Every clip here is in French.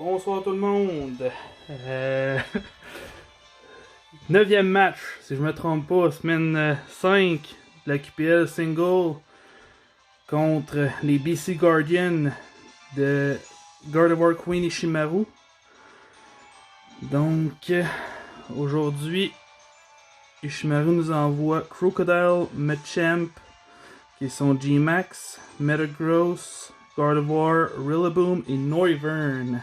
Bonsoir tout le monde. 9e match, si je me trompe pas, semaine 5 de la QPL single contre les BC Guardians de Gardevoir Queen Ishimaru. Donc, aujourd'hui, Ishimaru nous envoie Crocodile, Machamp, qui est son G-Max, Metagross, Gardevoir, Rillaboom et Noivern.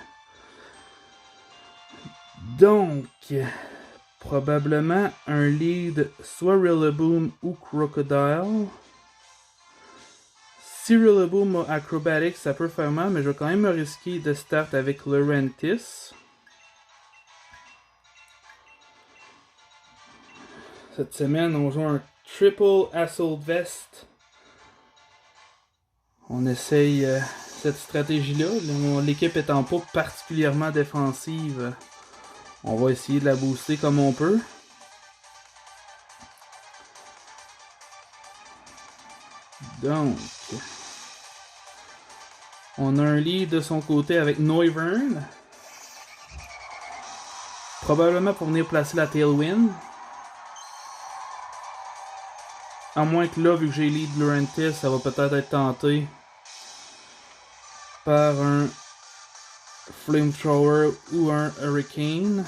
Donc, probablement un lead soit Rillaboom ou Crocodile. Si Rillaboom a Acrobatics, ça peut faire mal, mais je vais quand même me risquer de start avec Lurantis. Cette semaine, on joue un Triple Assault Vest. On essaye cette stratégie-là. L'équipe étant pas particulièrement défensive, on va essayer de la booster comme on peut. Donc, on a un lead de son côté avec Noivern. Probablement pour venir placer la Tailwind. À moins que là, vu que j'ai lead Lurantis, ça va peut-être être tenté par un Flamethrower ou un Hurricane.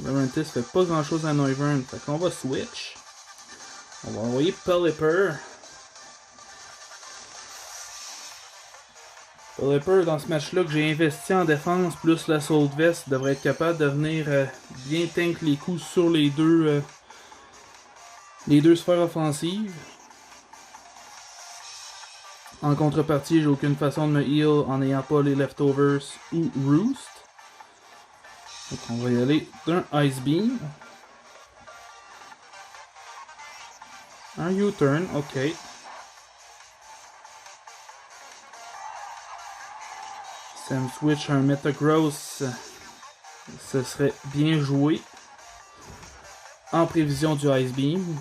Lurantis fait pas grand chose à Noivern, fait qu'on va switch. On va envoyer Pelipper. Pelipper, dans ce match-là que j'ai investi en défense, plus l'Assault Vest, devrait être capable de venir bien tank les coups sur les deux sphères offensives. En contrepartie, j'ai aucune façon de me heal en n'ayant pas les Leftovers ou Roost. Donc on va y aller d'un Ice Beam. Un U-turn, ok. Si elle me switch un Metagross, ce serait bien joué. En prévision du Ice Beam.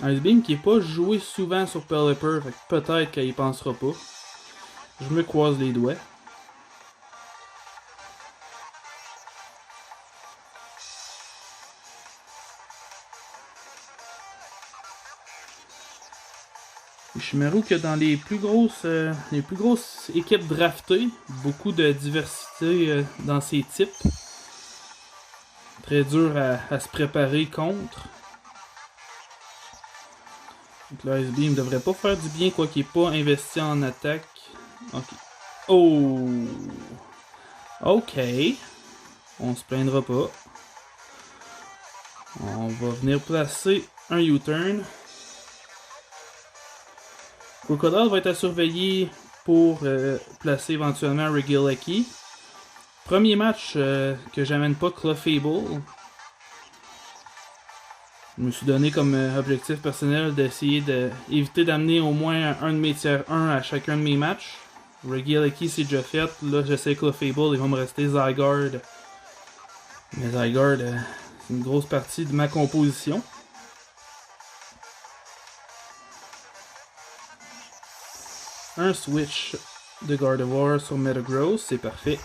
Ice Beam qui n'est pas joué souvent sur Pelipper, fait que peut-être qu'il y pensera pas. Je me croise les doigts. Ishimaru que dans les plus grosses équipes draftées, beaucoup de diversité dans ses types. Très dur à se préparer contre. Donc le Ice Beam devrait pas faire du bien, quoi qu'il n'est pas investi en attaque. Ok. Oh! Ok. On se plaindra pas. On va venir placer un U-turn. Crocodile va être à surveiller pour placer éventuellement un Regieleki. Premier match que j'amène pas Clefable. Je me suis donné comme objectif personnel d'essayer d'éviter d'amener au moins un de mes tiers 1 à chacun de mes matchs. Regieleki c'est déjà fait. Là j'essaie Clefable, il va me rester Zygarde. Mais Zygarde, c'est une grosse partie de ma composition. Un switch de Gardevoir sur Metagross, c'est parfait.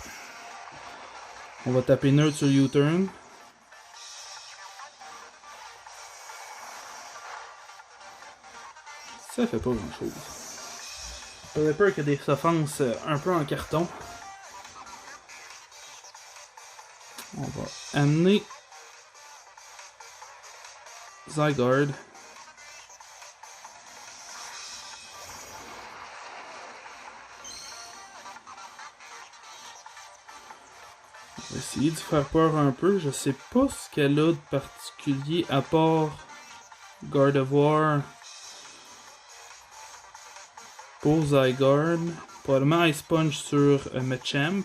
On va taper neutre sur U-turn. Ça fait pas grand chose. Pelipper qui a des offenses un peu en carton. On va amener Zygarde. On va essayer de faire peur un peu. Je sais pas ce qu'elle a de particulier à part Gardevoir pour Zygarde. Probablement Ice Punch sur Machamp.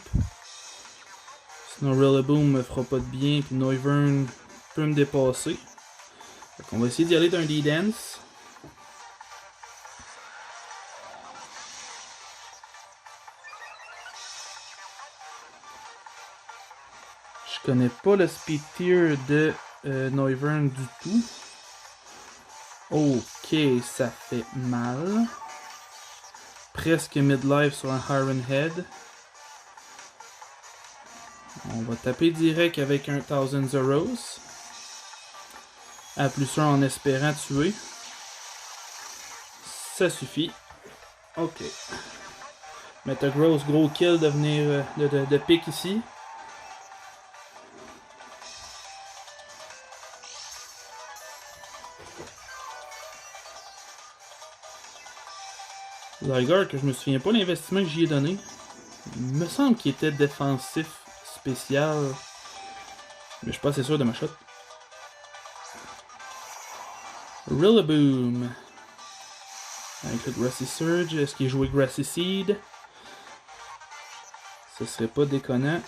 Sinon Rillaboom me fera pas de bien. Puis Noivern peut me dépasser. Donc on va essayer d'y aller d'un D-Dance. Je connais pas le speed tier de Noivern du tout. Ok, ça fait mal. presque midlife sur un Iron Head. On va taper direct avec un Thousand Zeros. À +1 en espérant tuer. Ça suffit. Ok. Mettre un gros kill de venir de pick ici. Zygarde, que je me souviens pas l'investissement que j'y ai donné. Il me semble qu'il était défensif spécial. Mais je suis pas assez sûr de ma shot. Rillaboom. Avec le Grassy Surge. Est-ce qu'il jouait Grassy Seed? Ce serait pas déconnant.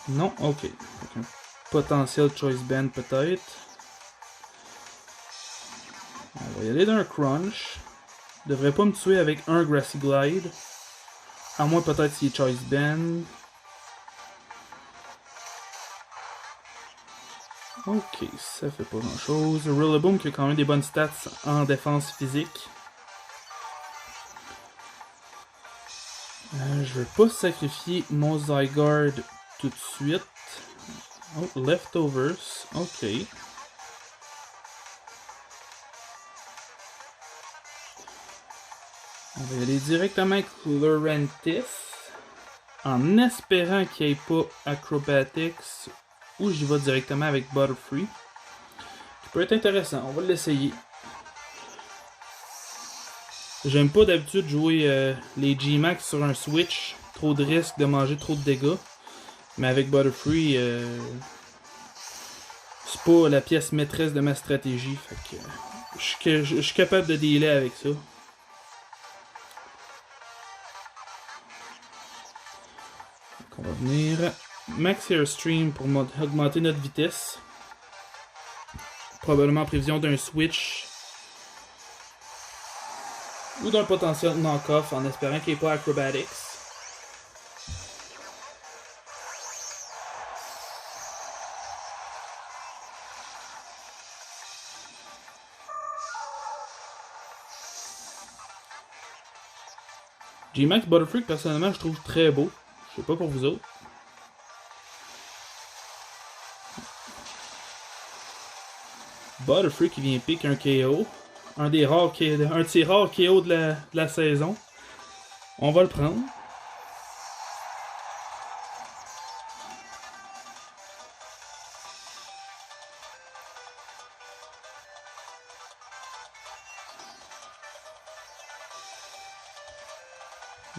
Non, ok. Donc un potentiel Choice Band peut-être. On va y aller d'un Crunch. Devrait pas me tuer avec un Grassy Glide. À moins peut-être s'il est Choice Band. Ok, ça fait pas grand chose. Rillaboom qui a quand même des bonnes stats en défense physique. Je vais pas sacrifier mon Zygarde tout de suite. Oh, Leftovers. Ok. On va y aller directement avec Lurantis. En espérant qu'il n'y ait pas Acrobatics. Ou j'y vais directement avec Butterfree. Qui peut être intéressant. On va l'essayer. J'aime pas d'habitude jouer les G-Max sur un Switch. Trop de risques de manger trop de dégâts. Mais avec Butterfree, c'est pas la pièce maîtresse de ma stratégie. Fait que je suis capable de dealer avec ça. Donc on va venir Max Airstream pour augmenter notre vitesse. Probablement en prévision d'un Switch. Ou d'un potentiel knock-off en espérant qu'il n'y ait pas Acrobatics. G-Max Butterfree, personnellement, je trouve très beau. Je sais pas pour vous autres. Butterfree qui vient pick un KO. Un de ces rares KO de la saison. On va le prendre.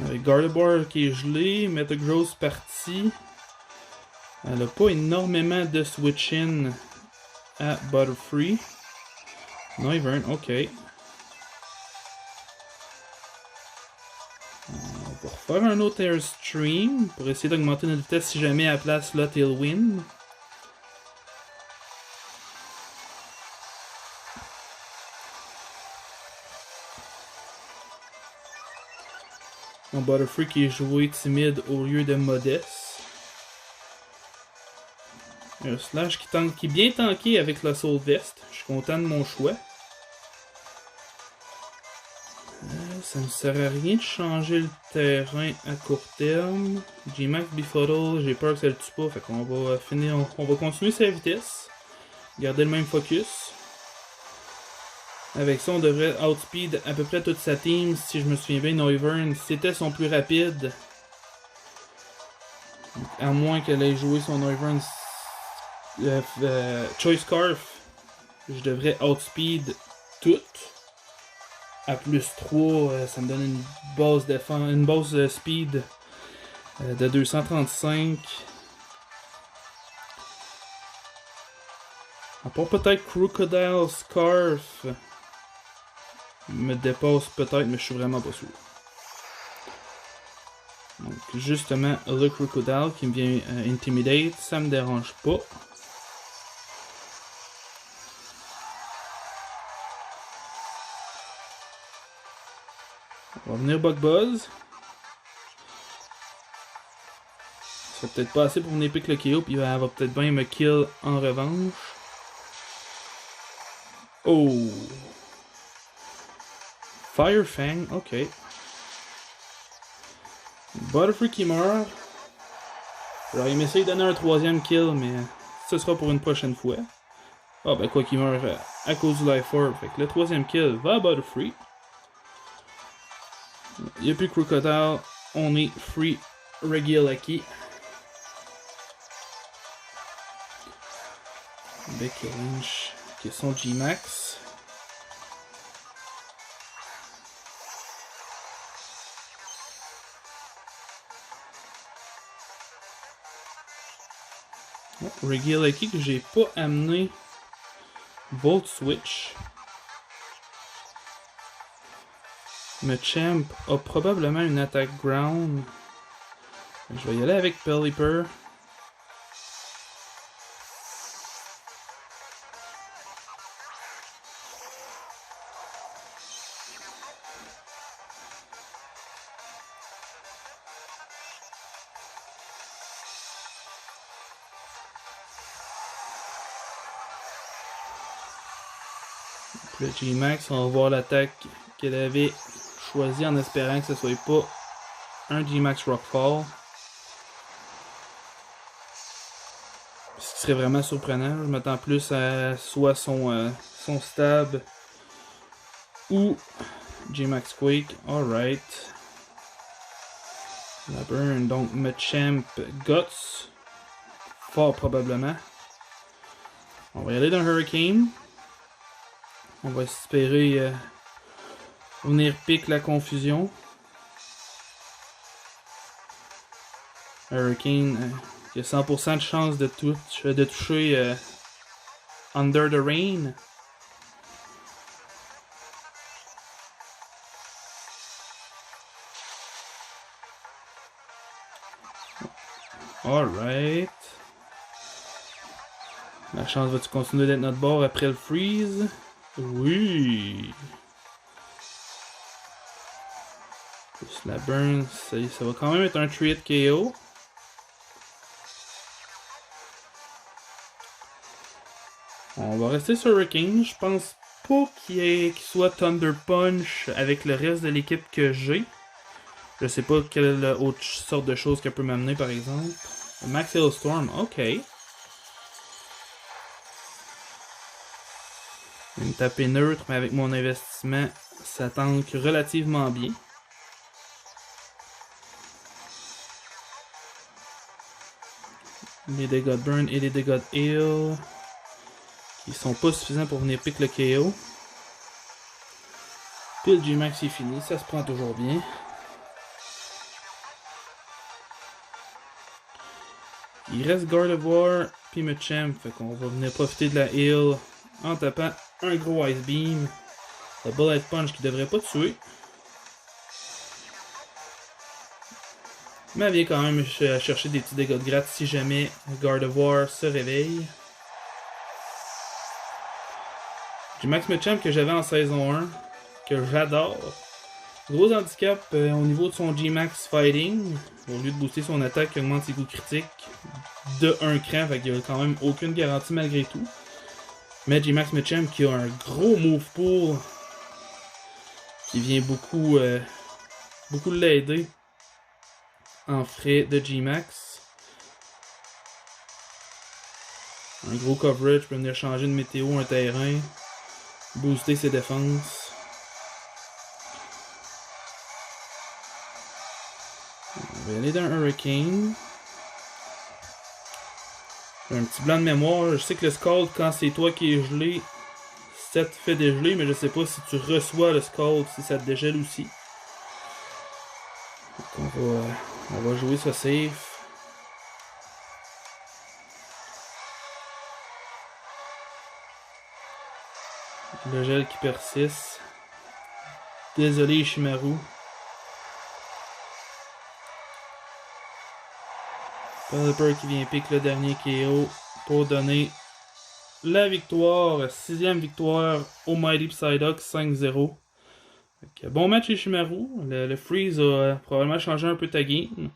Avec Gardevoir qui est gelé, Metagross parti. Elle a pas énormément de switch-in à Butterfree. Non, il veut un, ok. On va refaire un autre Airstream pour essayer d'augmenter notre vitesse si jamais à la place là Tailwind. Mon Butterfree qui est joué timide au lieu de modeste. Un Slash qui est bien tanké avec la Soul Vest. Je suis content de mon choix. Ça ne sert à rien de changer le terrain à court terme. G-Max Befuddle, j'ai peur que ça le tue pas. Fait qu'on va finir. On va continuer sa vitesse. Garder le même focus. Avec ça, on devrait outspeed à peu près toute sa team. Si je me souviens bien, Noivern, c'était son plus rapide. À moins qu'elle ait joué son Noivern Choice Scarf, je devrais outspeed tout. À +3, ça me donne une base speed de 235. À part peut-être Crocodile Scarf me dépasse peut-être, mais je suis vraiment pas sûr. Donc justement, le Crocodile qui me vient Intimidate, ça me dérange pas. On va venir Bug Buzz. Ça va peut-être pas assez pour venir pick le KO, puis elle va peut-être bien me kill en revanche. Oh! Fire Fang, ok. Butterfree qui meurt. J'aurais aimé essayer de donner un 3e kill, mais ce sera pour une prochaine fois. Ah ben quoi qu'il meurt à cause du Life Orb. Fait que le 3e kill va à Butterfree. Il n'y a plus Crocodile. On est Free Regieleki. Becky Lynch qui est son G-Max. Regieleki que j'ai pas amené Volt Switch. Machamp a probablement une attaque ground. Je vais y aller avec Pelipper. Le G-Max, on va voir l'attaque qu'elle avait choisie en espérant que ce soit pas un G-Max Rockfall. Ce qui serait vraiment surprenant. Je m'attends plus à soit son stab ou G-Max Quake. Alright. La burn, donc Machamp Guts. Fort probablement. On va y aller d'un Hurricane. On va espérer venir pick la confusion. Hurricane qui a 100% de chance de toucher Under the Rain. Alright. La chance va-tu continuer d'être notre bord après le freeze? Oui. Plus la burn, ça va quand même être un 3-hit KO. On va rester sur Hurricane. Je pense pas qu'il soit Thunder Punch avec le reste de l'équipe que j'ai. Je sais pas quelle autre sorte de choses qu'elle peut m'amener par exemple. Max Hailstorm, ok. Une tapée neutre, mais avec mon investissement, ça tank relativement bien. Les dégâts de burn et les dégâts de heal qui sont pas suffisants pour venir pick le KO. Puis le G-Max est fini, ça se prend toujours bien. Il reste Gardevoir puis Machamp, fait qu'on va venir profiter de la heal en tapant un gros Ice Beam. Le Bullet Punch qui devrait pas tuer. Mais elle vient quand même chercher des petits dégâts de gratte si jamais Gardevoir se réveille. G-Max Machamp que j'avais en saison 1, que j'adore. Gros handicap au niveau de son G-Max Fighting. Au lieu de booster son attaque, il augmente ses coups critiques de 1 cran, fait qu'il n'y a quand même aucune garantie malgré tout. Mais G-Max Machamp qui a un gros move pool qui vient beaucoup l'aider en frais de G-Max. Un gros coverage peut venir changer de météo, un terrain, booster ses défenses. On va aller dans un Hurricane. J'ai un petit blanc de mémoire. Je sais que le Scald, quand c'est toi qui es gelé, ça te fait dégeler, mais je sais pas si tu reçois le Scald, si ça te dégèle aussi. Donc on va jouer ça safe. Le gel qui persiste. Désolé Ishimaru. Pelipper qui vient pick le dernier KO pour donner la victoire, 6e victoire au Mighty Psyduck 5-0. Bon match Ishimaru. Le freeze a probablement changé un peu ta game.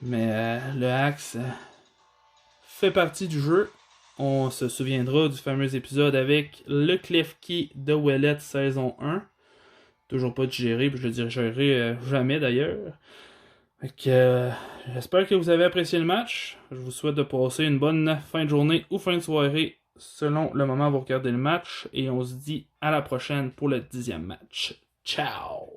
Mais le axe fait partie du jeu. On se souviendra du fameux épisode avec le Klefki de Ouellet saison 1. Toujours pas digéré, puis je le dirai jamais d'ailleurs. Fait que, j'espère que vous avez apprécié le match. Je vous souhaite de passer une bonne fin de journée ou fin de soirée selon le moment où vous regardez le match. Et on se dit à la prochaine pour le 10e match. Ciao!